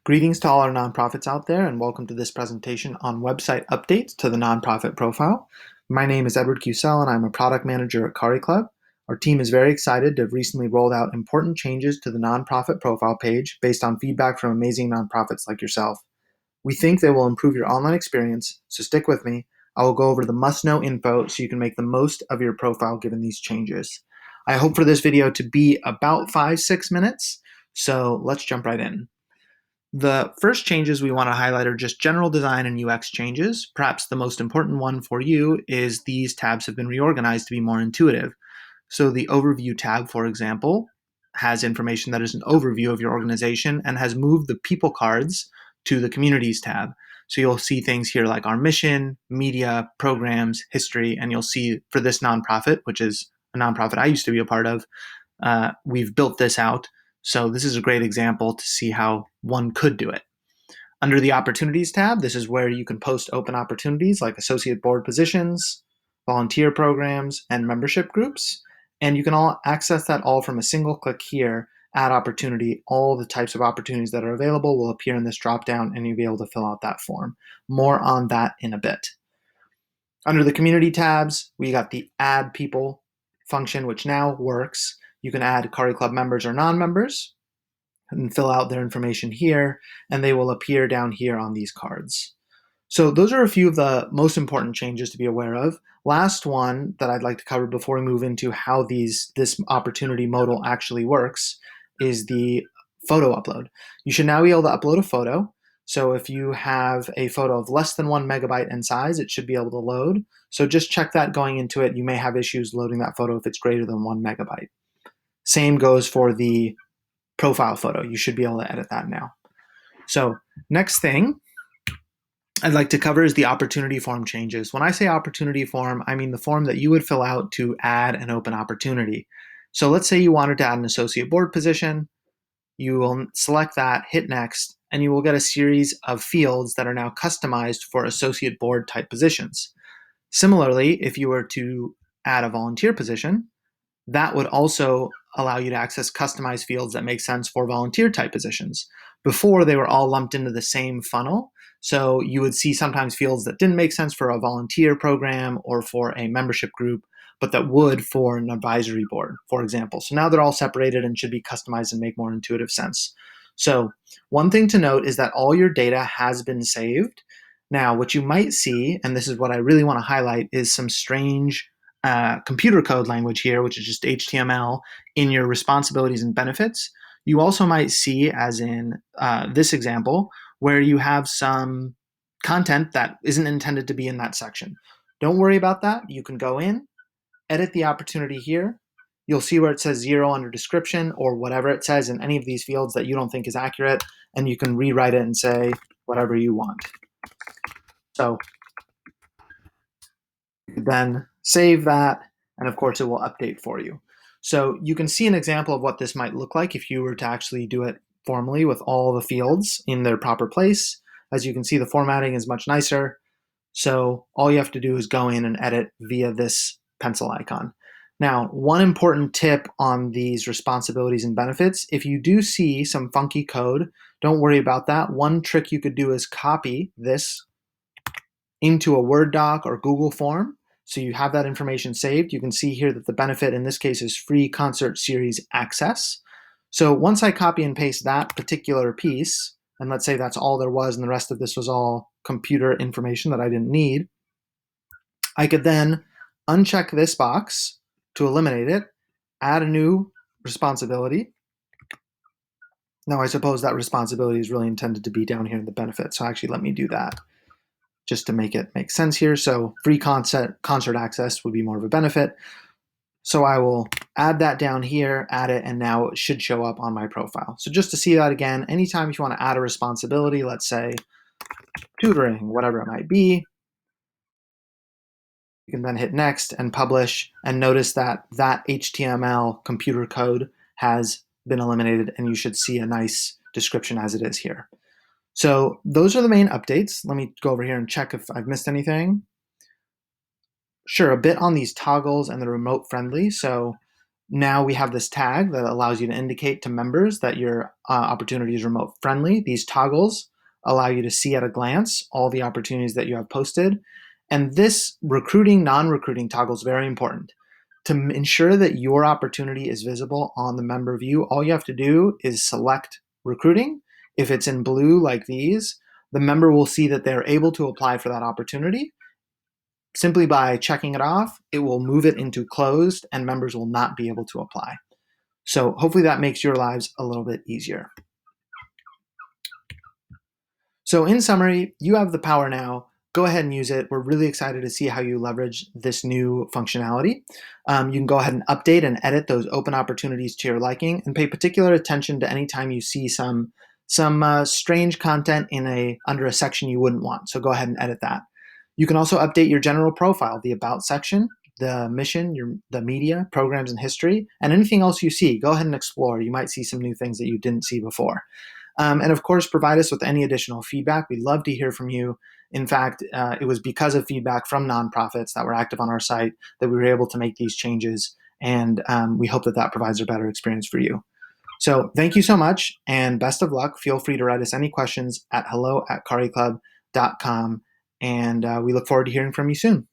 Greetings to all our nonprofits out there, and welcome to this presentation on website updates to the nonprofit profile. My name is Edward Kusell, and I'm a product manager at CariClub. Our team is very excited to have recently rolled out important changes to the nonprofit profile page based on feedback from amazing nonprofits like yourself. We think they will improve your online experience, so stick with me. I will go over the must-know info so you can make the most of your profile given these changes. I hope for this video to be about 5-6 minutes, so let's jump right in. The first changes we want to highlight are just general design and UX changes. Perhaps the most important one for you is these tabs have been reorganized to be more intuitive. So the Overview tab, for example, has information that is an overview of your organization and has moved the People cards to the Communities tab. So you'll see things here like our mission, media, programs, history, and you'll see for this nonprofit, which is a nonprofit I used to be a part of, we've built this out. So this is a great example to see how one could do it. Under the Opportunities tab, this is where you can post open opportunities like associate board positions, volunteer programs, and membership groups. And you can all access that all from a single click here, Add Opportunity. All the types of opportunities that are available will appear in this dropdown, and you'll be able to fill out that form. More on that in a bit. Under the Community tabs, we got the Add People function, which now works. You can add CariClub members or non-members and fill out their information here, and they will appear down here on these cards. So those are a few of the most important changes to be aware of. Last one that I'd like to cover before we move into how this opportunity modal actually works is the photo upload. You should now be able to upload a photo. So if you have a photo of less than 1 megabyte in size, it should be able to load. So just check that going into it. You may have issues loading that photo if it's greater than 1 megabyte. Same goes for the profile photo. You should be able to edit that now. So next thing I'd like to cover is the opportunity form changes. When I say opportunity form, I mean the form that you would fill out to add an open opportunity. So let's say you wanted to add an associate board position. You will select that, hit next, and you will get a series of fields that are now customized for associate board type positions. Similarly, if you were to add a volunteer position, that would also allow you to access customized fields that make sense for volunteer type positions. Before, they were all lumped into the same funnel, so you would see sometimes fields that didn't make sense for a volunteer program or for a membership group, but that would for an advisory board, for example. So now they're all separated and should be customized and make more intuitive sense. So one thing to note is that all your data has been saved. Now, what you might see, and this is what I really want to highlight, is some strange computer code language here, which is just HTML, in your responsibilities and benefits. You also might see, as in this example, where you have some content that isn't intended to be in that section. Don't worry about that. You can go in, edit the opportunity here. You'll see where it says 0 under description or whatever it says in any of these fields that you don't think is accurate, and you can rewrite it and say whatever you want. So then save that, and of course it will update for you. So you can see an example of what this might look like if you were to actually do it formally with all the fields in their proper place. As you can see, the formatting is much nicer. So all you have to do is go in and edit via this pencil icon. Now, one important tip on these responsibilities and benefits, if you do see some funky code, don't worry about that. One trick you could do is copy this into a Word doc or Google form. So you have that information saved. You can see here that the benefit in this case is free concert series access. So once I copy and paste that particular piece, and let's say that's all there was and the rest of this was all computer information that I didn't need, I could then uncheck this box to eliminate it, add a new responsibility. Now I suppose that responsibility is really intended to be down here in the benefit, so actually let me do that just to make it make sense here. So free concert access would be more of a benefit. So I will add that down here, add it, and now it should show up on my profile. So just to see that again, anytime if you want to add a responsibility, let's say tutoring, whatever it might be, you can then hit next and publish, and notice that that HTML computer code has been eliminated, and you should see a nice description as it is here. So those are the main updates. Let me go over here and check if I've missed anything. Sure, a bit on these toggles and the remote friendly. So Now we have this tag that allows you to indicate to members that your opportunity is remote friendly. These toggles allow you to see at a glance all the opportunities that you have posted. And this recruiting, non-recruiting toggle is very important. To ensure that your opportunity is visible on the member view, all you have to do is select recruiting. If it's in blue like these, the member will see that they're able to apply for that opportunity. Simply by checking it off, it will move it into closed and members will not be able to apply. So hopefully that makes your lives a little bit easier. So in summary, you have the power now. Go ahead and use it. We're really excited to see how you leverage this new functionality. You can go ahead and update and edit those open opportunities to your liking, and pay particular attention to any time you see some strange content under a section you wouldn't want. So go ahead and edit that. You can also update your general profile, the About section, the mission, the media, programs and history, and anything else you see. Go ahead and explore. You might see some new things that you didn't see before. And of course, provide us with any additional feedback. We'd love to hear from you. In fact, it was because of feedback from nonprofits that were active on our site that we were able to make these changes. And we hope that that provides a better experience for you. So thank you so much and best of luck. Feel free to write us any questions at hello@cariclub.com. And we look forward to hearing from you soon.